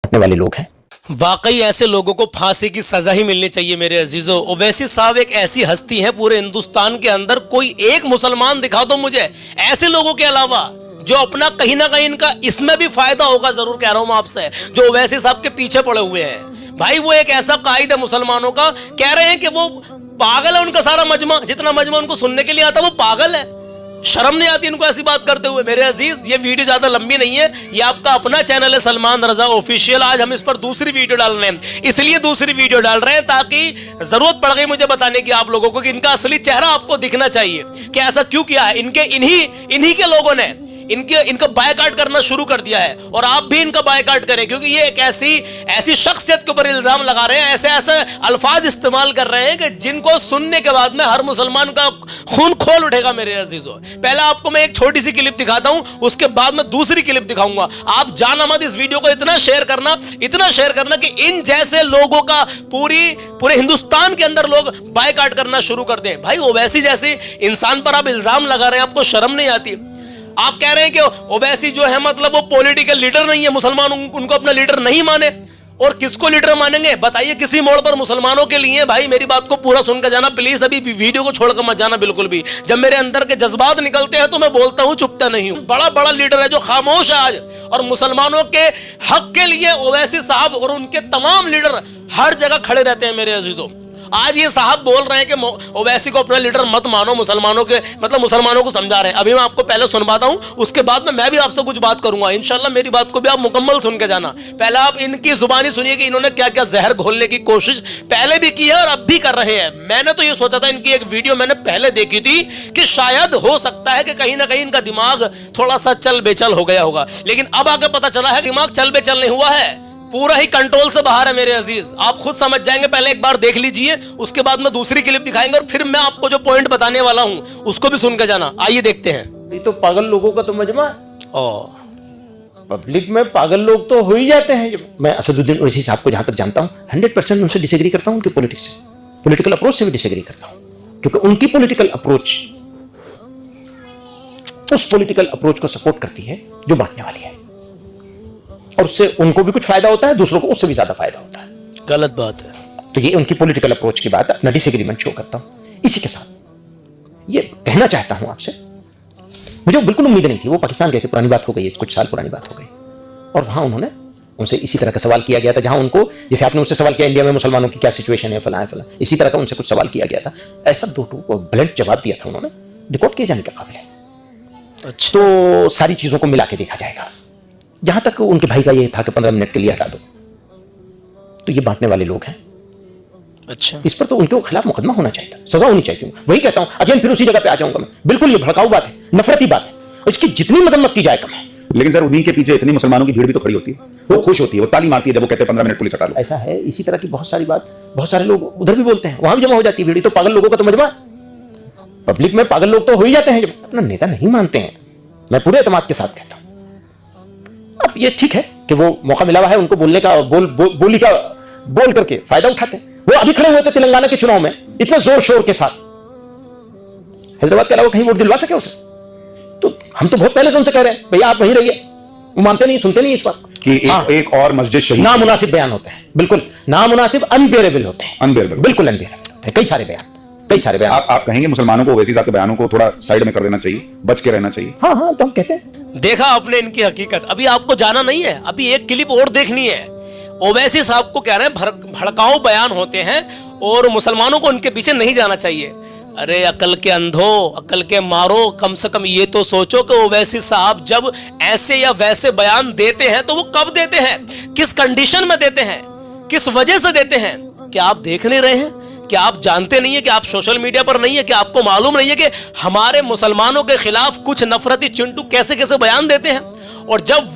बांटने वाले लोग हैं। वाकई ऐसे लोगों को फांसी की सजा ही मिलनी चाहिए मेरे अजीजों। ओवैसी साहब एक ऐसी हस्ती है पूरे हिंदुस्तान के अंदर, कोई एक मुसलमान दिखा दो मुझे ऐसे लोगों के अलावा जो अपना कहीं ना कहीं इनका इसमें भी फायदा होगा, जरूर कह रहा हूं मैं आपसे, जो ओवैसी साहब के पीछे पड़े हुए हैं। भाई वो एक ऐसा कायद है मुसलमानों का, कह रहे हैं कि वो पागल है, उनका सारा मजमा, जितना मजमा उनको सुनने के लिए आता वो पागल है। शर्म नहीं आती इनको ऐसी बात करते हुए। मेरे अजीज, ये वीडियो ज्यादा लंबी नहीं है, ये आपका अपना चैनल है सलमान रजा ऑफिशियल। आज हम इस पर दूसरी वीडियो डाल रहे हैं, इसलिए दूसरी वीडियो डाल रहे हैं ताकि जरूरत पड़ गई मुझे बताने की आप लोगों को कि इनका असली चेहरा आपको दिखना चाहिए कि ऐसा क्यों किया है। इन्हीं के लोगों ने इनका बायकाट करना शुरू कर दिया है, और आप भी इनका बायकाट करें, क्योंकि ये एक ऐसी शख्सियत के ऊपर इल्जाम लगा रहे हैं, ऐसे अल्फाज इस्तेमाल कर रहे हैं कि जिनको सुनने के बाद में हर मुसलमान का खून खोल उठेगा। मेरे अजीजों, पहले आपको मैं एक छोटी सी क्लिप दिखाता हूं, उसके बाद मैं दूसरी क्लिप दिखाऊंगा। आप जाना मत, इस वीडियो को इतना शेयर करना कि इन जैसे लोगों का पूरे हिंदुस्तान के अंदर लोग बायकाट करना शुरू कर दें। भाई ओवैसी जैसे इंसान पर आप इल्जाम लगा रहे हैं, आपको शर्म नहीं आती? आप कह रहे हैं कि ओवैसी जो है मतलब वो पॉलिटिकल लीडर नहीं है, मुसलमान उनको अपना लीडर नहीं माने, और किसको लीडर मानेंगे बताइए? किसी मोड़ पर मुसलमानों के लिए। भाई मेरी बात को पूरा सुनकर जाना प्लीज, अभी वीडियो को छोड़कर मत जाना बिल्कुल भी। जब मेरे अंदर के जज्बात निकलते हैं तो मैं बोलता हूं, चुपता नहीं हूं। बड़ा लीडर है जो खामोश है आज, और मुसलमानों के हक के लिए ओवैसी साहब और उनके तमाम लीडर हर जगह खड़े रहते हैं। मेरे अजीजों, आज ये साहब बोल रहे हैं कि ओवैसी को अपना लीडर मत मानो, मुसलमानों को समझा रहे हैं। अभी मैं आपको पहले सुनवाता हूं, उसके बाद में मैं भी आपसे कुछ बात करूंगा इंशाल्लाह। मेरी बात को भी आप मुकम्मल सुन के जाना। पहले आप इनकी जुबानी सुनिए कि इन्होंने क्या क्या जहर घोलने की कोशिश पहले भी की है और अब भी कर रहे हैं। मैंने तो ये सोचा था, इनकी एक वीडियो मैंने पहले देखी थी कि शायद हो सकता है कि कहीं ना कहीं इनका दिमाग थोड़ा सा चल बेचल हो गया होगा, लेकिन अब आगे पता चला है दिमाग चल बेचल नहीं हुआ है, पूरा ही कंट्रोल से बाहर है। मेरे अजीज, आप खुद समझ जाएंगे, पहले एक बार देख लीजिए, उसके बाद में दूसरी क्लिप दिखाएंगे, और फिर मैं आपको जो पॉइंट बताने वाला हूं उसको भी सुन के जाना। आइए देखते हैं। ये तो पागल लोगों का तो मजमा, और पब्लिक में पागल लोग तो हो ही जाते हैं। मैं असदुद्दीन ओवैसी साहब को जहां तक जानता हूं 100% उनसे डिसएग्री करता हूं, उनकी पॉलिटिक्स से, पॉलिटिकल अप्रोच से भी डिसएग्री करता हूं, क्योंकि उनकी पॉलिटिकल अप्रोच उस पॉलिटिकल अप्रोच को सपोर्ट करती है जो बांटने वाली है, और उससे उनको भी कुछ फायदा होता है, दूसरों को उससे भी ज्यादा फायदा होता है। गलत बात है। तो ये उनकी पॉलिटिकल अप्रोच की बात, अपना डिसएग्रीमेंट शो करता हूं। इसी के साथ ये कहना चाहता हूं आपसे, मुझे बिल्कुल उम्मीद नहीं थी, वो पाकिस्तान गए थे, पुरानी बात हो गई है, कुछ साल पुरानी बात हो गई, और वहां उन्होंने उनसे इसी तरह का सवाल किया गया था, जहां उनको, जैसे आपने उनसे सवाल किया इंडिया में मुसलमानों की क्या सिचुएशन है, फला, इसी तरह का उनसे कुछ सवाल किया गया था। ऐसा दो ब्लंट जवाब दिया था उन्होंने, रिकॉर्ड किए जाने के काबिल है। अच्छा, तो सारी चीजों को मिला के देखा जाएगा। जहां तक उनके भाई का ये था कि 15 मिनट के लिए हटा दो, तो ये बांटने वाले लोग हैं। अच्छा, इस पर तो उनके खिलाफ मुकदमा होना चाहिए था, सजा होनी चाहिए। वही कहता हूं, अगेन फिर उसी जगह पे आ जाऊंगा मैं। बिल्कुल ये भड़काऊ बात है, नफरती बात है, और इसकी जितनी मजम्मत की जाए कम है। लेकिन सर उन्हीं के पीछे इतनी मुसलमानों की भीड़ भी तो खड़ी होती है, वो खुश होती है, वो ताली मारती है जब वो कहते हैं 15 मिनट पुलिस हटा लो। ऐसा है, इसी तरह की बहुत सारी बात, बहुत सारे लोग उधर भी बोलते हैं, वहां भी जमा हो जाती है भीड़। तो पागल लोगों का तो मजमा, पब्लिक में पागल लोग तो हो ही जाते हैं जब अपना नेता नहीं मानते हैं। मैं पूरे एतमाद के साथ कहता हूं। अब ये ठीक है कि वो मौका मिला हुआ है उनको बोलने का, बोल करके फायदा उठाते हैं। वो अभी खड़े हुए थे तेलंगाना के चुनाव में इतने जोर शोर के साथ, हैदराबाद के अलावा कहीं वोट दिलवा सके उसे? तो हम तो बहुत पहले से उनसे कह रहे हैं भैया आप वहीं रहिए, वो मानते नहीं, सुनते नहीं इस बात कि एक और मस्जिद शहीद। नामुनासिब बयान होते हैं, बिल्कुल नामुनासिब, अनबेरेबल होते हैं, अनबेरेबल, बिल्कुल अनबेरेबल। कई सारे बयान। आप कहेंगे मुसलमानों को ओवैसी साहब के बयानों को थोड़ा साइड में कर देना चाहिए, बच के रहना चाहिए? हाँ, तो हम कहते हैं। देखा आपने इनकी हकीकत। अभी आपको जाना नहीं है, अभी एक क्लिप और देखनी है। ओवैसी साहब को कह रहे हैं भड़काऊ बयान होते हैं और मुसलमानों को उनके पीछे नहीं जाना चाहिए। अरे अकल के अंधो, अकल के मारो, कम से कम ये तो सोचो कि ओवैसी साहब जब ऐसे या वैसे बयान देते हैं तो वो कब देते हैं, किस कंडीशन में देते हैं, किस वजह से देते हैं? क्या आप देख नहीं रहे हैं? क्या आप जानते नहीं है कि आप सोशल मीडिया पर नहीं है? कि आपको मालूम नहीं है कि हमारे मुसलमानों के खिलाफ कुछ नफरती चिंटू कैसे कैसे बयान देते हैं? और जब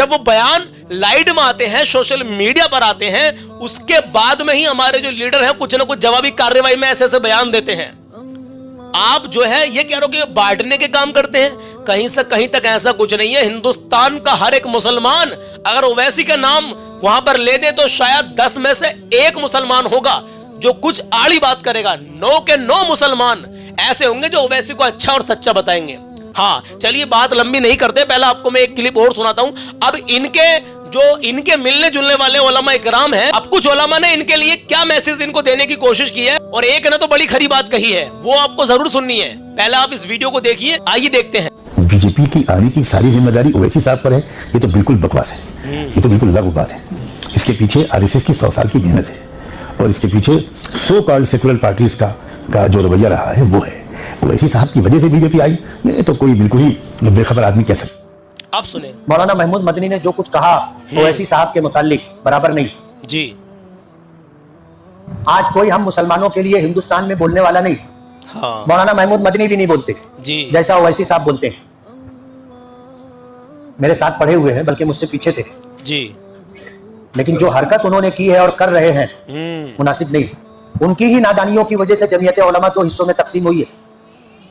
वो बयान लाइट में आते हैं, सोशल मीडिया पर आते हैं, उसके बाद में ही हमारे जो लीडर हैं कुछ ना कुछ जवाबी कार्रवाई में ऐसे ऐसे बयान देते हैं। आप जो है ये कह रहे हो कि बांटने के काम करते हैं, कहीं से कहीं तक ऐसा कुछ नहीं है। हिंदुस्तान का हर एक मुसलमान अगर ओवैसी का नाम वहां पर ले दे तो शायद 10 में से 1 मुसलमान होगा जो कुछ आड़ी बात करेगा। 9 के 9 मुसलमान ऐसे होंगे जो ओवैसी को अच्छा और सच्चा बताएंगे। हाँ चलिए बात लंबी नहीं करते, पहले आपको मैं एक क्लिप और सुनाता हूं। अब इनके मिलने जुलने वाले उलमा इकराम हैं, अब कुछ उलमा ने इनके लिए क्या मैसेज इनको देने की कोशिश की है, और एक ने तो बड़ी खरी बात कही है, वो आपको जरूर सुननी है। पहले आप इस वीडियो को देखिए, आइए देखते हैं। बीजेपी की आने की सारी जिम्मेदारी ओवैसी साहब पर है, ये तो बिल्कुल बकवास है, ये तो बिल्कुल लघु बात है। इसके पीछे आरएसएस की 100 साल की मेहनत है, और इसके पीछे सो कॉल्ड सेकुलर पार्टीज का जो रवैया रहा है वो है। ओवैसी साहब की वजह से बीजेपी आई, ये तो कोई बिल्कुल ही बेखबर आदमी कह सकता। आप सुने मौलाना महमूद मदनी ने जो कुछ कहा ओवैसी साहब के मुतालिक बराबर नहीं जी। आज कोई हम मुसलमानों के लिए हिंदुस्तान में बोलने वाला नहीं। हाँ मौलाना महमूद मदनी भी नहीं बोलते जी, जैसा ओवैसी साहब बोलते हैं। मेरे साथ पढ़े हुए हैं, बल्कि मुझसे पीछे थे जी। लेकिन जो हरकत उन्होंने की है और कर रहे हैं मुनासिब नहीं। उनकी ही नादानियों की वजह से जमीयत उलमा 2 हिस्सों में तकसीम हुई है,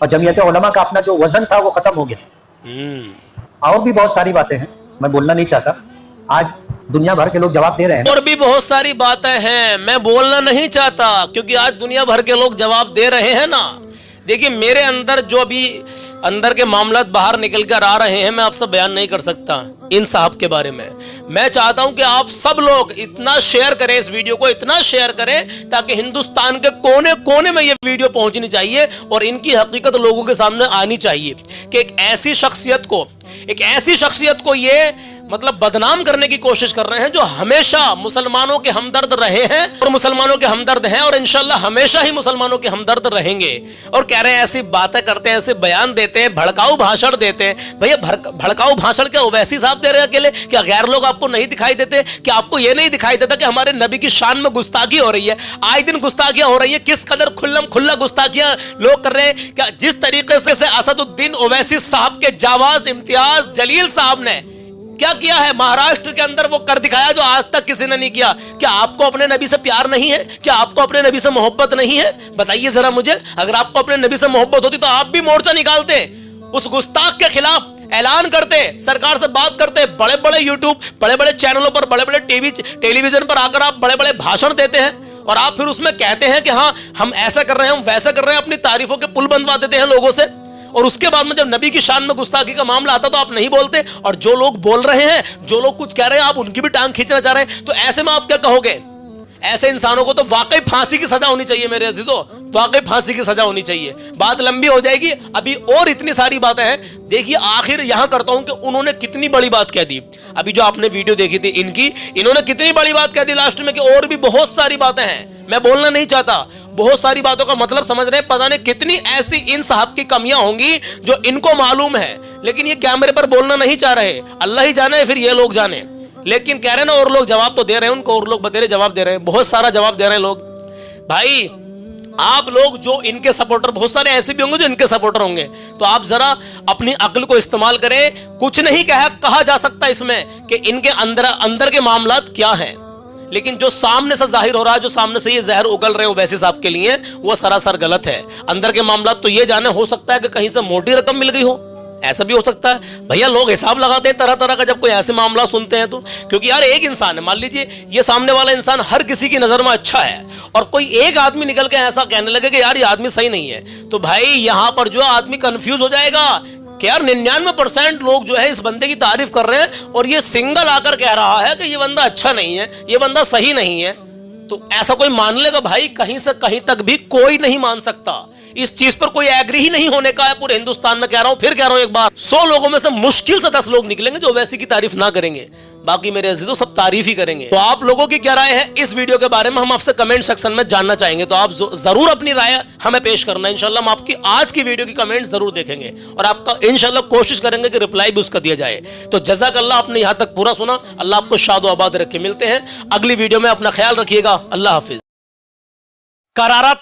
और जमीयत उलमा का अपना जो वजन था वो खत्म हो गया। और भी बहुत सारी बातें हैं, मैं बोलना नहीं चाहता। आज दुनिया भर के लोग जवाब दे रहे हैं। और भी बहुत सारी बातें हैं, मैं बोलना नहीं चाहता, क्योंकि आज दुनिया भर के लोग जवाब दे रहे हैं ना। देखिए मेरे अंदर जो अभी अंदर के मामला बाहर निकल कर आ रहे हैं, मैं आपसे बयान नहीं कर सकता इन साहब के बारे में। मैं चाहता हूं कि आप सब लोग इतना शेयर करें, इस वीडियो को इतना शेयर करें ताकि हिंदुस्तान के कोने कोने में ये वीडियो पहुंचनी चाहिए और इनकी हकीकत लोगों के सामने आनी चाहिए कि एक ऐसी शख्सियत को ये मतलब बदनाम करने की कोशिश कर रहे हैं जो हमेशा मुसलमानों के हमदर्द रहे हैं और मुसलमानों के हमदर्द हैं, और इंशाल्लाह हमेशा ही मुसलमानों के हमदर्द रहेंगे। और कह रहे हैं ऐसी बातें करते हैं, ऐसे बयान देते हैं, भड़काऊ भाषण देते हैं। भैया भड़काऊ भाषण क्या ओवैसी साहब दे रहे हैं अकेले? क्या गैर लोग आपको नहीं दिखाई देते? क्या आपको यह नहीं दिखाई देता कि हमारे नबी की शान में गुस्ताखी हो रही है? आए दिन गुस्ताखियां हो रही है, किस कदर खुल्लम खुल्ला गुस्ताखियां लोग कर रहे हैं। क्या जिस तरीके से असदुद्दीन ओवैसी साहब के जावाज इम्तियाज जलील साहब ने क्या किया है महाराष्ट्र के अंदर, वो कर दिखाया जो आज तक किसी ने नहीं किया। क्या आपको अपने नबी से प्यार नहीं है? क्या आपको अपने नबी से मोहब्बत नहीं है? बताइए जरा मुझे। अगर आपको अपने नबी से मोहब्बत होती तो आप भी मोर्चा निकालते, उस गुस्ताख के खिलाफ ऐलान करते, सरकार से बात करते, बड़े बड़े यूट्यूब, बड़े बड़े चैनलों पर, बड़े बड़े टेलीविजन पर आकर आप बड़े बड़े भाषण देते हैं और आप फिर उसमें कहते हैं कि हाँ हम ऐसा कर रहे हैं, हम वैसा कर रहे हैं, अपनी तारीफों के पुल बंधवा देते हैं लोगों से। और उसके बाद में जब नबी की शान में गुस्ताखी का मामला आता तो आप नहीं बोलते, और जो लोग बोल रहे हैं, जो लोग कुछ कह रहे हैं, आप उनकी भी टांग खींचना चाह रहे हैं। तो ऐसे में आप क्या कहोगे? ऐसे इंसानों को तो वाकई फांसी की सजा होनी चाहिए मेरे अजीजों, वाकई फांसी की सजा होनी चाहिए। बात लंबी हो जाएगी, अभी और इतनी सारी बातें हैं। देखिए आखिर यहां करता हूं कि उन्होंने कितनी बड़ी बात कह दी। अभी जो आपने वीडियो देखी थी इन्होंने कितनी बड़ी बात कह दी लास्ट में, कि और भी बहुत सारी बातें हैं, मैं बोलना नहीं चाहता। बहुत सारी बातों का मतलब समझ रहे हैं, पता नहीं कितनी ऐसी इन साहब की कमियां होंगी जो इनको मालूम है, लेकिन ये कैमरे पर बोलना नहीं चाह रहे। अल्लाह ही जाने, फिर ये लोग जाने। लेकिन कह रहे हैं ना, और लोग जवाब तो दे रहे हैं उनको, और लोग बतेरे जवाब दे रहे हैं, बहुत सारा जवाब दे रहे हैं लोग। भाई आप लोग जो इनके सपोर्टर, बहुत सारे ऐसे भी होंगे जो इनके सपोर्टर होंगे, तो आप जरा अपनी अक्ल को इस्तेमाल करें। कुछ नहीं कहा जा सकता इसमें कि इनके अंदर के मामलात क्या हैं, लेकिन जो सामने से जाहिर हो रहा है, जो सामने से ये जहर उगल रहे हो वैसे साहब के लिए, वो सरासर गलत है। अंदर के मामलात तो ये जाने, हो सकता है कि कहीं से मोटी रकम मिल गई हो, ऐसा भी हो सकता है। भैया लोग हिसाब लगाते हैं तरह तरह का जब कोई ऐसे मामला सुनते हैं तो, क्योंकि यार एक इंसान है, मान लीजिए ये सामने वाला इंसान हर किसी की नजर में अच्छा है, और कोई एक आदमी निकल के ऐसा कहने लगे कि यार ये आदमी सही नहीं है, तो भाई यहां पर जो आदमी कंफ्यूज हो जाएगा कि यार 99% लोग जो है इस बंदे की तारीफ कर रहे हैं, और ये सिंगल आकर कह रहा है कि ये बंदा अच्छा नहीं है, ये बंदा सही नहीं है। तो ऐसा कोई मान लेगा? भाई कहीं से कहीं तक भी कोई नहीं मान सकता। इस चीज पर कोई एग्री ही नहीं होने का है पूरे हिंदुस्तान में। कह रहा हूं, फिर कह रहा हूं एक बार, 100 लोगों में से मुश्किल से 10 लोग निकलेंगे जो वैसी की तारीफ ना करेंगे, बाकी मेरे अजीजों सब तारीफ ही करेंगे। तो आप लोगों की क्या राय है इस वीडियो के बारे में, हम आपसे कमेंट सेक्शन में जानना चाहेंगे। तो आप जरूर अपनी राय हमें पेश करना। इंशाल्लाह हम आपकी आज की वीडियो की कमेंट जरूर देखेंगे और आपका इंशाल्लाह कोशिश करेंगे कि रिप्लाई भी उसका दिया जाए। तो जज़ाकल्लाह, आपने यहां तक पूरा सुना, अल्लाह आपको शाद आबाद रखे। मिलते हैं अगली वीडियो में, अपना ख्याल रखिएगा, अल्लाह हाफिज। करारा